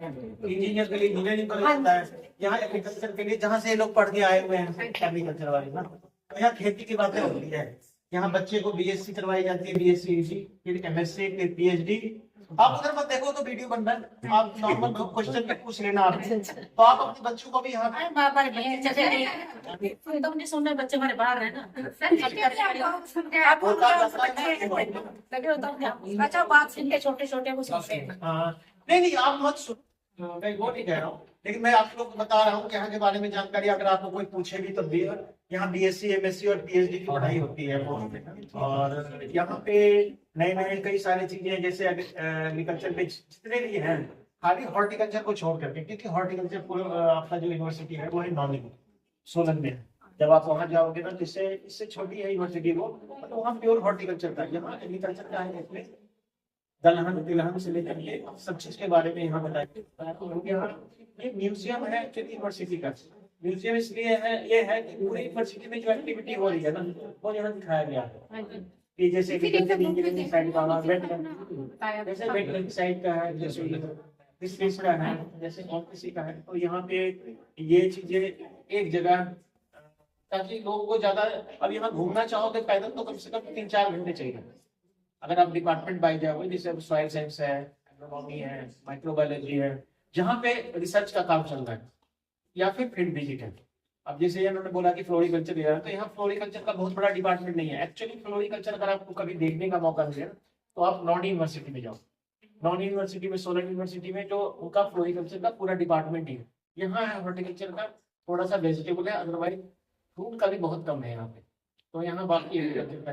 Engineer के लिए engineering college होता है, यहाँ एग्रीकल्चर के लिए जहाँ से लोग पढ़ के आए हुए हैं एग्रीकल्चर वाले ना, तो यहाँ खेती की बातें होती है। यहाँ बच्चे को बीएससी करवाई जाती है, बीएससी, फिर एमएससी, फिर पीएचडी। आप अगर मत देखो तो वीडियो बन रहा है, आप नॉर्मल क्वेश्चन भी पूछ लेना आप, तो आप अपने बच्चों को भी यहाँ तुमने सुनना, बच्चे हमारे बाहर है ना। अच्छा, बात सुन के छोटे छोटे को सुनते हैं। नहीं आप मत सुनो, मैं वो नहीं कह रहा हूँ, लेकिन मैं आप लोग को बता रहा हूँ कि यहाँ के बारे में जानकारी अगर आपको कोई पूछे भी तब भी। यहाँ बीएससी, एमएससी और पीएचडी की पढ़ाई होती है, और यहाँ पे नए नए कई सारी चीजें, जैसे एग्रीकल्चर में जितने भी हैं, खाली हॉर्टिकल्चर को छोड़ करके, क्योंकि हॉर्टिकल्चर आपका जो यूनिवर्सिटी है वो है नॉलेज सोलन में। जब आप वहां जाओगे ना, तो इससे छोटी है यूनिवर्सिटी वो, तो वहाँ प्योर हॉर्टिकल्चर था। यहाँ एग्रीकल्चर का है, इसमें दलहन तिलहन से लेकर के सब चीज के बारे में यहाँ बताया। ये म्यूजियम है यूनिवर्सिटी का। म्यूजियम इसलिए है, ये है कि पूरी यूनिवर्सिटी में जो एक्टिविटी हो रही है ना, वो यहाँ दिखाया गया है। कि जैसे इंजीनियरिंग साइड का, जैसे वेटरनरी साइड का है, जैसे फिशरीज का है, जैसे और किसी का है, तो यहाँ पे ये चीजें एक जगह, ताकि लोगों को ज्यादा, अब यहाँ घूमना चाहो तो पैदल तो कम से कम 3-4 घंटे चाहिए। अगर आप डिपार्टमेंट बाई जाओगे, जैसे सॉइल साइंस है, एग्रोनॉमी है, माइक्रोबायोलॉजी है, जहाँ पे रिसर्च का काम चल रहा है, या फिर फील्ड विजिट है। अब जैसे इन्होंने बोला कि फ्लोरिकल्चर ले रहा है, तो यहाँ फ्लोरिकल्चर का बहुत बड़ा डिपार्टमेंट नहीं है। एक्चुअली फ्लोरिकल्चर अगर आपको कभी देखने का मौका मिले तो आप नॉन यूनिवर्सिटी में जाओ। नॉन यूनिवर्सिटी में, सोलन यूनिवर्सिटी में, जो उनका फ्लोरिकल्चर का पूरा डिपार्टमेंट ही है। यहाँ है हॉर्टिकल्चर का, थोड़ा सा वेजिटेबल है, अदरवाइज फ्रूट का भी बहुत कम है यहाँ पे। तो यहाँ बाकी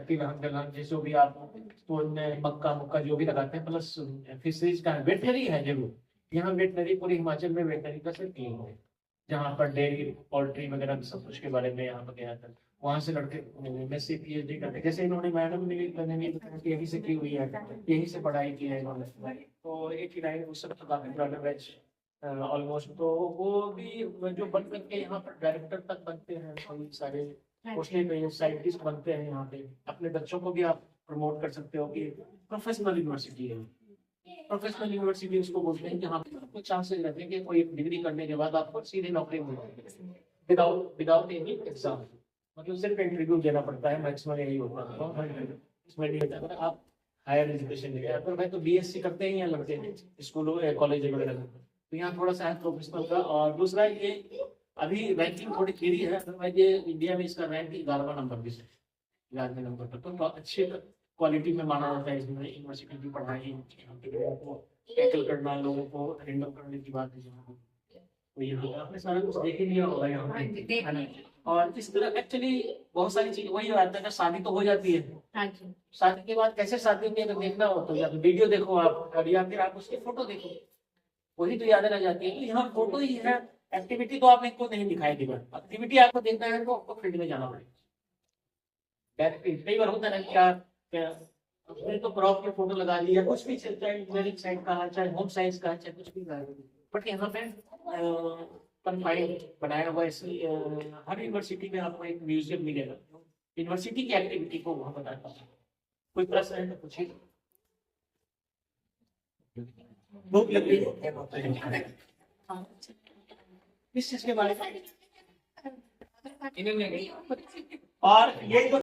तिलहन जैसे भी आप तो मक्का मुक्का जो भी लगाते हैं, प्लस फिशरीज का है, वेटनरी है जरूर। यहाँ वेटनरी, पूरे हिमाचल में वेटनरी का सिर्फ क्लिनिक है, जहाँ पर डेयरी, पोल्ट्री वगैरह सब कुछ के बारे में यहाँ पर गया था। वहाँ से लड़के एमएससी पीएचडी करते, जैसे इन्होंने मैडम ने बताया कि यहीं से की हुई है, यहीं से पढ़ाई की है इन्होंने। तो 89 वो सब बैच ऑलमोस्ट, तो वो भी जो बन करके यहाँ पर डायरेक्टर तक बनते हैं, कई सारे पोस्टेड साइंटिस्ट बनते हैं यहाँ पे। अपने बच्चों को भी आप प्रमोट कर सकते हो कि प्रोफेशनल यूनिवर्सिटी है। प्रोफेशनल यूनिवर्सिटी उसको बोलते हैं, जहाँ पे आपको चांसेस रहते हैं कि कोई डिग्री करने के बाद आपको सीधे नौकरी मिलेगी विदाउट एनी एग्जाम। मतलब सिर्फ इंटरव्यू देना पड़ता है, मैक्सिमम यही होता है। इसमें नहीं होता अगर आप हायर एजुकेशन ले रहे, भाई तो बीएससी करते हैं या लड़के स्कूलों कॉलेज वगैरह में, तो यहाँ थोड़ा सा है प्रोफेशनल का। और दूसरा ये अभी रैंकिंग थोड़ी गिरी है, अदरवाइज ये इंडिया में इसका रैंक 11वां नंबर भी है, 11वें नंबर पर। तो अच्छी क्वालिटी में माना जाता है इसमें यूनिवर्सिटी की पढ़ाई, लोगों को टैकल करना, लोगों को हैंडल करने की बात है। तो ये आपने सारा कुछ देख ही लिया होगा यहाँ। और इस तरह एक्चुअली बहुत सारी चीजें वही आता है। शादी तो हो जाती है, शादी के बाद कैसे शादी में अगर देखना हो तो या तो वीडियो देखो आप, या फिर आप उसकी फोटो देखो, वही तो याद रह जाती है। तो यहाँ फोटो ही है, एक्टिविटी तो आप इनको नहीं दिखाई देगा। एक्टिविटी आपको देखना है तो आपको फील्ड में जाना पड़ेगा। कई बार होता है ना, क्या तो प्रॉप की फोटो लगा ली, या कुछ भी, चाहे इंजीनियरिंग साइड का है, चाहे होम साइंस का है, चाहे कुछ भी का है, बट यहाँ पे कन्फाइंड बनाया हुआ। इसलिए हर यूनिवर्सिटी में आपको एक म्यूजियम मिलेगा यूनिवर्सिटी की एक्टिविटी को वहाँ बताता है। कोई प्रश्न है तो पूछिए। भूख लग रही है किस चीज के बारे में? और ये